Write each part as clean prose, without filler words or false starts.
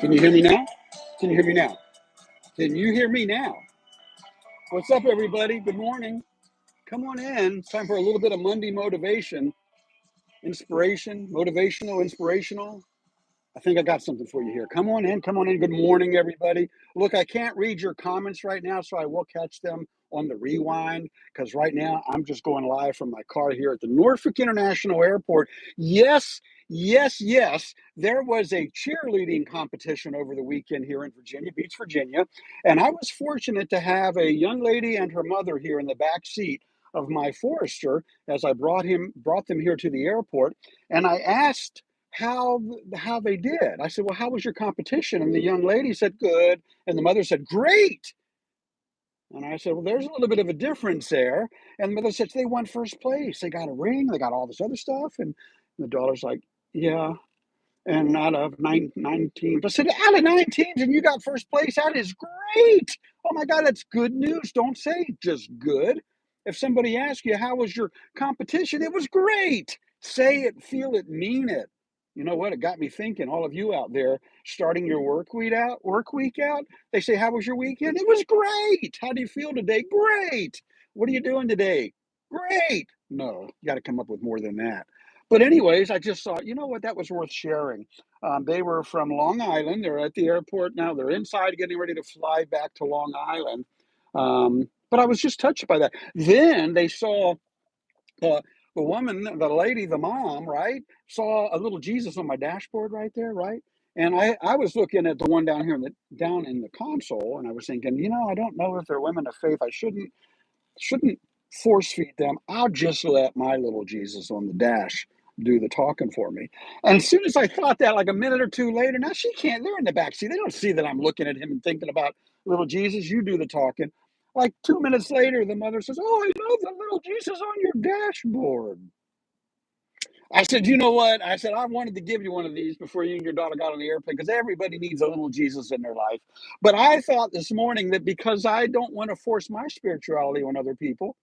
Can you hear me now? Can you hear me now? Can you hear me now? What's up, everybody? Good morning. Come on in. It's time for a little bit of Monday motivation, inspiration, motivational, inspirational. I think I got something for you here. Come on in. Come on in. Good morning, everybody. Look, I can't read your comments right now, so I will catch them on the rewind because right now I'm just going live from my car here at the Norfolk International Airport. Yes, yes, yes. There was a cheerleading competition over the weekend here in Virginia Beach, Virginia, and I was fortunate to have a young lady and her mother here in the back seat of my Forester as I brought them here to the airport, and I asked how they did. I said, well, how was your competition? And the young lady said, good. And the mother said, great. And I said, well, there's a little bit of a difference there. And the mother said, they won first place. They got a ring. They got all this other stuff. And the daughter's like, yeah. And out of 19, I said, out of 19 and you got first place? That is great. Oh my God, that's good news. Don't say just good. If somebody asks you, how was your competition? It was great. Say it, feel it, mean it. You know what? It got me thinking, all of you out there starting your work week out, they say, how was your weekend? It was great. How do you feel today? Great. What are you doing today? Great. No, you got to come up with more than that. But anyways, I just thought, you know what, that was worth sharing. They were from Long Island. They're at the airport now. They're inside getting ready to fly back to Long Island. But I was just touched by that. Then they saw the woman, the lady, the mom, right, saw a little Jesus on my dashboard right there, right? And I was looking at the one down here down in the console, and I was thinking, you know, I don't know if they're women of faith. I shouldn't force feed them. I'll just let my little Jesus on the dash do the talking for me. And as soon as I thought that, like a minute or two later, now she can't, they're in the back seat. They don't see that I'm looking at him and thinking about little Jesus, you do the talking. Like 2 minutes later, the mother says, oh, I love the little Jesus on your dashboard. I said, you know what? I said, I wanted to give you one of these before you and your daughter got on the airplane because everybody needs a little Jesus in their life. But I thought this morning that because I don't want to force my spirituality on other people,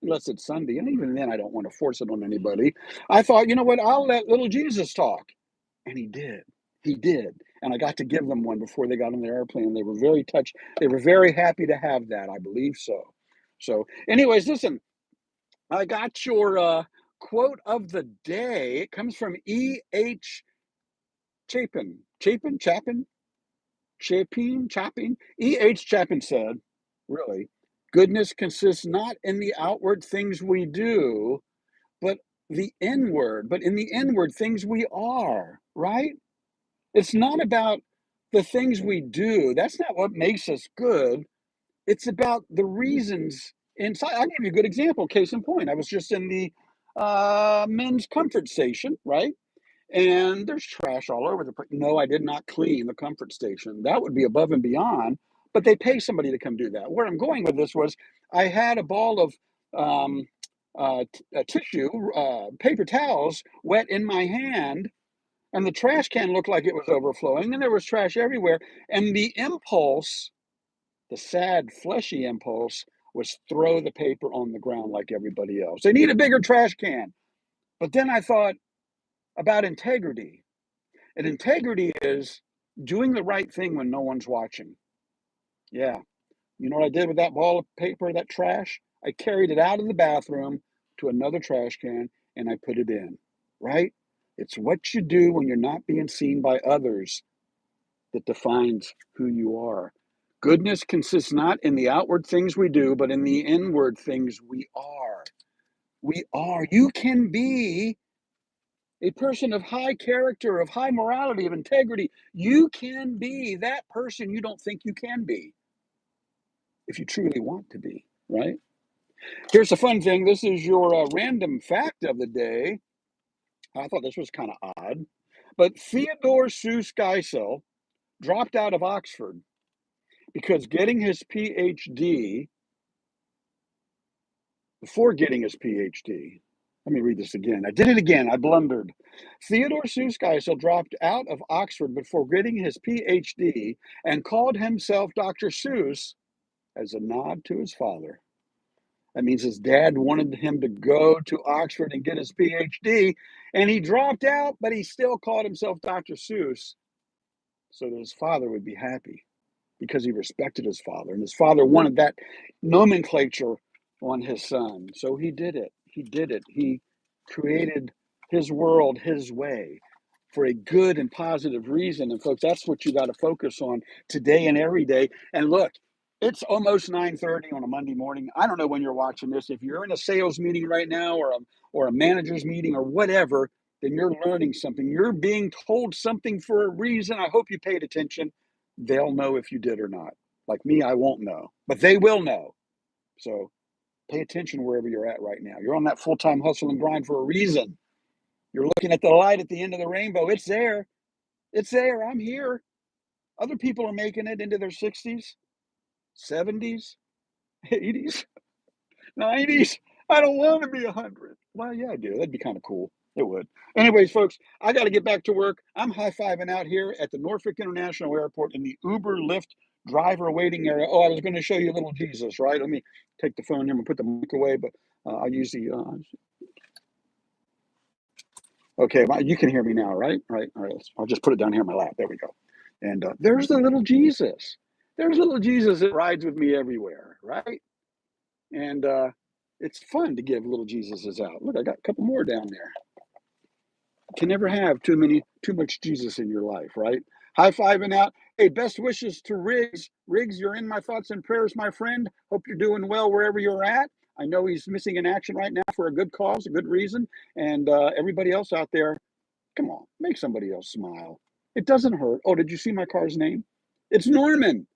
unless it's Sunday, and even then I don't want to force it on anybody, I thought, you know what? I'll let little Jesus talk. And he did. He did. And I got to give them one before they got on the airplane. They were very touched. They were very happy to have that. I believe so. So anyways, listen, I got your quote of the day. It comes from E.H. Chapin. Chapin? E.H. Chapin said, really, goodness consists not in the outward things we do, but in the inward things we are, right? It's not about the things we do. That's not what makes us good. It's about the reasons inside. I'll give you a good example. Case in point, I was just in the men's comfort station, right? And there's trash all over the place. No, I did not clean the comfort station. That would be above and beyond, but they pay somebody to come do that. Where I'm going with this was I had a ball of tissue, paper towels wet in my hand, and the trash can looked like it was overflowing, and there was trash everywhere. And the impulse, the sad, fleshy impulse, was throw the paper on the ground like everybody else. They need a bigger trash can. But then I thought about integrity. And integrity is doing the right thing when no one's watching. Yeah. You know what I did with that ball of paper, that trash? I carried it out of the bathroom to another trash can and I put it in, right? It's what you do when you're not being seen by others that defines who you are. Goodness consists not in the outward things we do, but in the inward things we are. We are. You can be a person of high character, of high morality, of integrity. You can be that person you don't think you can be if you truly want to be, right? Here's a fun thing. This is your random fact of the day. I thought this was kind of odd, but Theodore Seuss Geisel dropped out of Oxford because getting his PhD, before getting his PhD, let me read this again. I did it again. I blundered. Theodore Seuss Geisel dropped out of Oxford before getting his PhD and called himself Dr. Seuss as a nod to his father. That means his dad wanted him to go to Oxford and get his PhD, and he dropped out, but he still called himself Dr. Seuss so that his father would be happy, because he respected his father, and his father wanted that nomenclature on his son. So he did it. He did it. He created his world his way for a good and positive reason. And folks, that's what you got to focus on today and every day. And look, it's almost 9:30 on a Monday morning. I don't know when you're watching this. If you're in a sales meeting right now, or a manager's meeting or whatever, then you're learning something. You're being told something for a reason. I hope you paid attention. They'll know if you did or not. Like me, I won't know, but they will know. So pay attention wherever you're at right now. You're on that full-time hustle and grind for a reason. You're looking at the light at the end of the rainbow. It's there. It's there. I'm here. Other people are making it into their 60s, 70s, 80s, 90s. I don't want to be 100. Well, yeah, I do. That'd be kind of cool. It would. Anyways, folks, I got to get back to work. I'm high-fiving out here at the Norfolk International Airport in the Uber Lyft driver waiting area. Oh, I was going to show you little Jesus, right? Let me take the phone here and put the mic away, but I'll use the. Okay, you can hear me now, right? Right. All right. I'll just put it down here in my lap. There we go. And there's the little Jesus. There's little Jesus that rides with me everywhere, right? And it's fun to give little Jesuses out. Look, I got a couple more down there. Can never have too much Jesus in your life, right? High fiving out. Hey, best wishes to Riggs. Riggs, you're in my thoughts and prayers, my friend. Hope you're doing well wherever you're at. I know he's missing in action right now for a good cause, a good reason. And everybody else out there, come on, make somebody else smile. It doesn't hurt. Oh, did you see my car's name? It's Norman.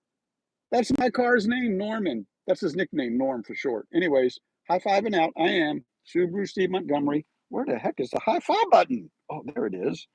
That's my car's name, Norman. That's his nickname, Norm for short. Anyways, high fiving out. I am SubaruSteve Montgomery. Where the heck is the high five button? Oh, there it is.